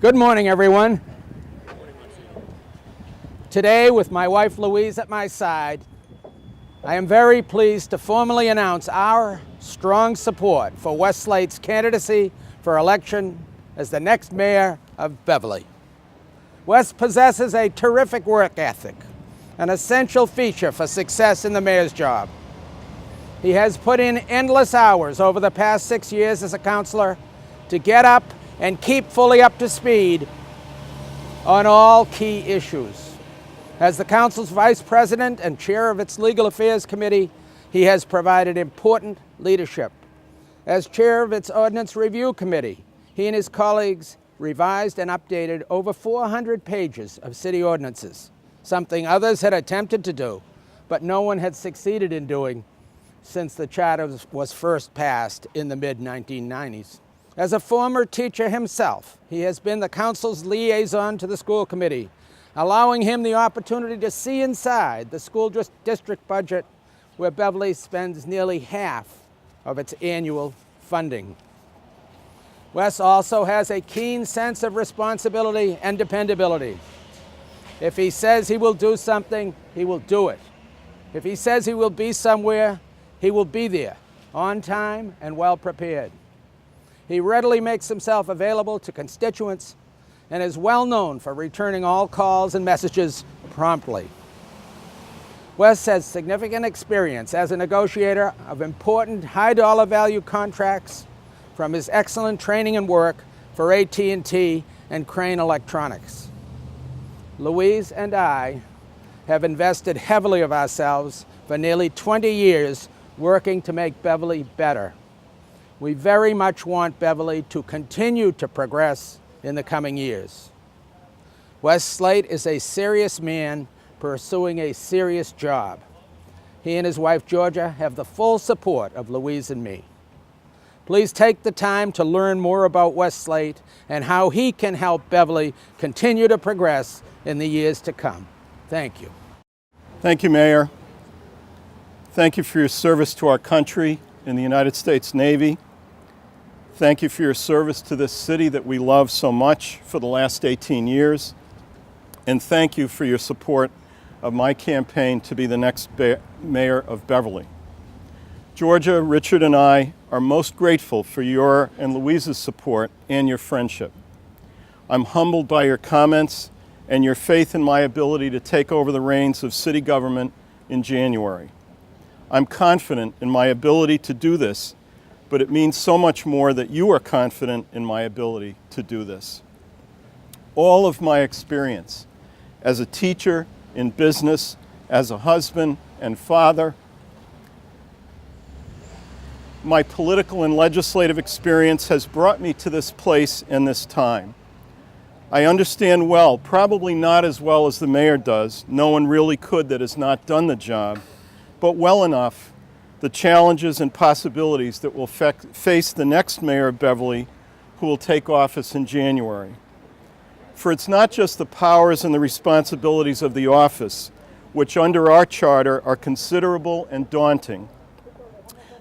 Good morning, everyone. Today, with my wife Louise at my side, I am very pleased to formally announce our strong support for West Slate's candidacy for election as the next mayor of Beverly. Wes possesses a terrific work ethic, an essential feature for success in the mayor's job. He has put in endless hours over the past 6 years as a councilor to get up and keep fully up to speed on all key issues. As the council's vice president and chair of its legal affairs committee, he has provided important leadership. As chair of its ordinance review committee, he and his colleagues revised and updated over 400 pages of city ordinances, something others had attempted to do, but no one had succeeded in doing since the charter was first passed in the mid-1990s. As a former teacher himself, he has been the council's liaison to the school committee, allowing him the opportunity to see inside the school district budget, where Beverly spends nearly half of its annual funding. Wes also has a keen sense of responsibility and dependability. If he says he will do something, he will do it. If he says he will be somewhere, he will be there, on time and well prepared. He readily makes himself available to constituents and is well known for returning all calls and messages promptly. Wes has significant experience as a negotiator of important high-dollar value contracts from his excellent training and work for AT&T and Crane Electronics. Louise and I have invested heavily of ourselves for nearly 20 years working to make Beverly better. We very much want Beverly to continue to progress in the coming years. Wes Slate is a serious man pursuing a serious job. He and his wife Georgia have the full support of Louise and me. Please take the time to learn more about Wes Slate and how he can help Beverly continue to progress in the years to come. Thank you. Thank you, Mayor. Thank you for your service to our country in the United States Navy. Thank you for your service to this city that we love so much for the last 18 years. And thank you for your support of my campaign to be the next mayor of Beverly. Georgia, Richard, and I are most grateful for your and Louise's support and your friendship. I'm humbled by your comments and your faith in my ability to take over the reins of city government in January. I'm confident in my ability to do this, but it means so much more that you are confident in my ability to do this. All of my experience as a teacher, in business, as a husband and father, my political and legislative experience has brought me to this place and this time. I understand well, probably not as well as the mayor does, no one really could that has not done the job, but well enough, the challenges and possibilities that will face the next mayor of Beverly, who will take office in January. For it's not just the powers and the responsibilities of the office, which under our charter are considerable and daunting,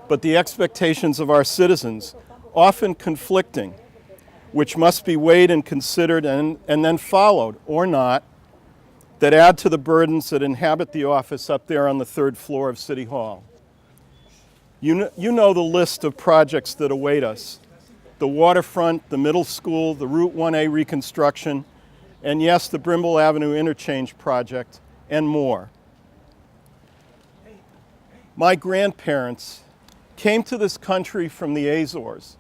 but the expectations of our citizens, often conflicting, which must be weighed and considered and then followed, or not, that add to the burdens that inhabit the office up there on the 3rd floor of City Hall. You know the list of projects that await us: the waterfront, the middle school, the Route 1A reconstruction, and yes, the Brimble Avenue interchange project, and more. My grandparents came to this country from the Azores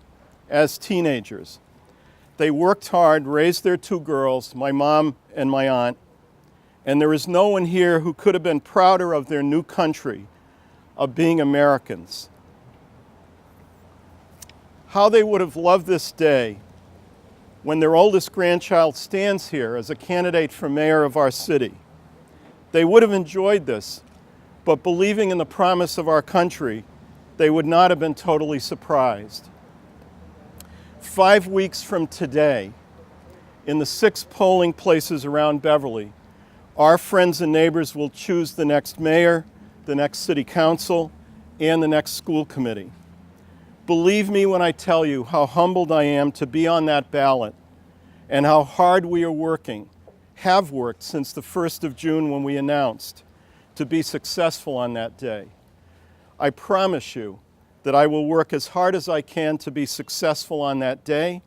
as teenagers. They worked hard, raised their 2 girls, my mom and my aunt, and there is no one here who could have been prouder of their new country, of being Americans. How they would have loved this day when their oldest grandchild stands here as a candidate for mayor of our city. They would have enjoyed this, but believing in the promise of our country, they would not have been totally surprised. 5 weeks from today, in the 6 polling places around Beverly, our friends and neighbors will choose the next mayor, the next city council, and the next school committee. Believe me when I tell you how humbled I am to be on that ballot and how hard we are working, have worked since the 1st of June when we announced, to be successful on that day. I promise you that I will work as hard as I can to be successful on that day,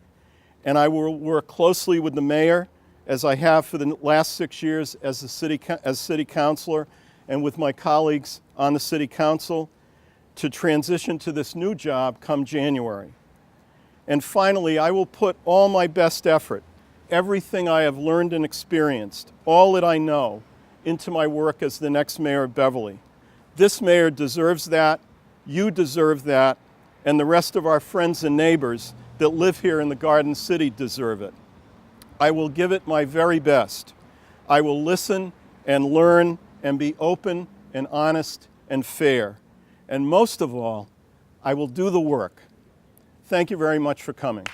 and I will work closely with the mayor, as I have for the last 6 years as city councilor, and with my colleagues on the city council, to transition to this new job come January. And finally, I will put all my best effort, everything I have learned and experienced, all that I know, into my work as the next mayor of Beverly. This mayor deserves that, you deserve that, and the rest of our friends and neighbors that live here in the Garden City deserve it. I will give it my very best. I will listen and learn and be open and honest and fair. And most of all, I will do the work. Thank you very much for coming.